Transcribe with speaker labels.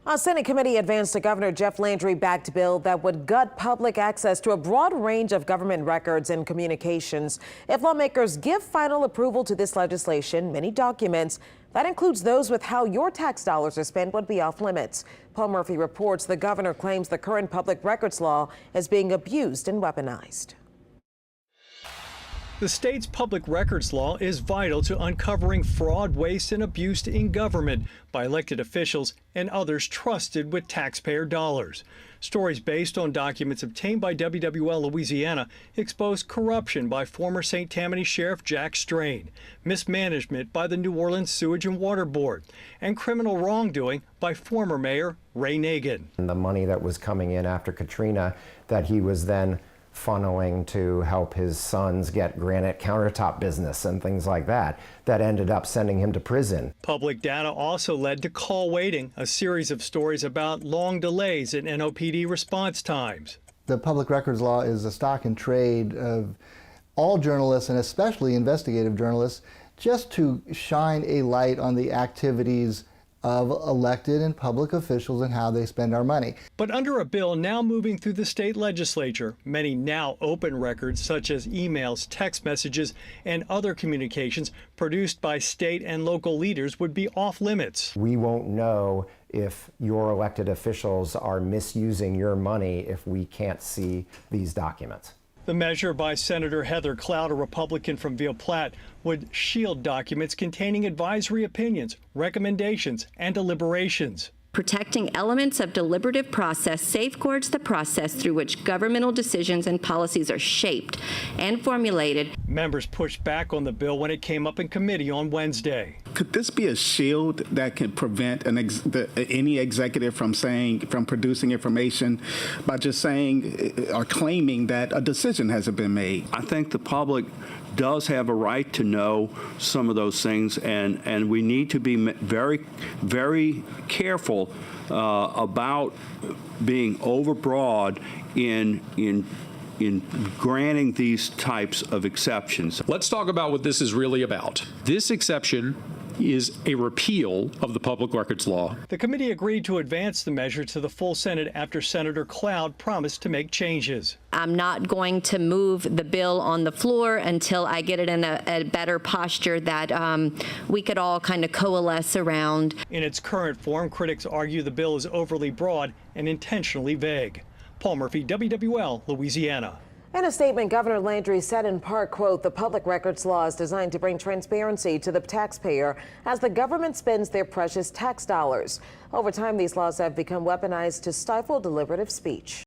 Speaker 1: A Senate committee advanced a Governor Jeff Landry-backed bill that would gut public access to a broad range of government records and communications. If lawmakers give final approval to this legislation, many documents, that includes those with how your tax dollars are spent, would be off limits. Paul Murphy reports the governor claims the current public records law is being abused and weaponized.
Speaker 2: The state's public records law is vital to uncovering fraud, waste, and abuse in government by elected officials and others trusted with taxpayer dollars. Stories based on documents obtained by WWL Louisiana expose corruption by former St. Tammany Sheriff Jack Strain, mismanagement by the New Orleans Sewage and Water Board, and criminal wrongdoing by former Mayor Ray Nagin.
Speaker 3: And the money that was coming in after Katrina that he was then funneling to help his sons get granite countertop business and things like that, that ended up sending him to prison.
Speaker 2: Public data also led to call waiting, a series of stories about long delays in NOPD response times.
Speaker 4: The public records law is a stock in trade of all journalists, and especially investigative journalists, just to shine a light on the activities of elected and public officials and how they spend our money.
Speaker 2: But under a bill now moving through the state legislature, many now open records such as emails, text messages, and other communications produced by state and local leaders would be off limits.
Speaker 3: We won't know if your elected officials are misusing your money if we can't see these documents.
Speaker 2: The measure by Senator Heather Cloud, a Republican from Ville Platte, would shield documents containing advisory opinions, recommendations, and deliberations.
Speaker 5: Protecting elements of deliberative process safeguards the process through which governmental decisions and policies are shaped and formulated.
Speaker 2: Members pushed back on the bill when it came up in committee on Wednesday.
Speaker 6: Could this be a shield that can prevent any executive from producing information by just saying or claiming that a decision hasn't been made?
Speaker 7: I think the public does have a right to know some of those things, and we need to be very, very careful about being overbroad in granting these types of exceptions.
Speaker 8: Let's talk about what this is really about. This exception is a repeal of the public records law.
Speaker 2: The committee agreed to advance the measure to the full Senate after Senator Cloud promised to make changes.
Speaker 5: I'm not going to move the bill on the floor until I get it in a better posture that we could all kind of coalesce around.
Speaker 2: In its current form, critics argue the bill is overly broad and intentionally vague. Paul Murphy, WWL, Louisiana.
Speaker 1: In a statement, Governor Landry said in part, quote, "The public records law is designed to bring transparency to the taxpayer as the government spends their precious tax dollars. Over time, these laws have become weaponized to stifle deliberative speech."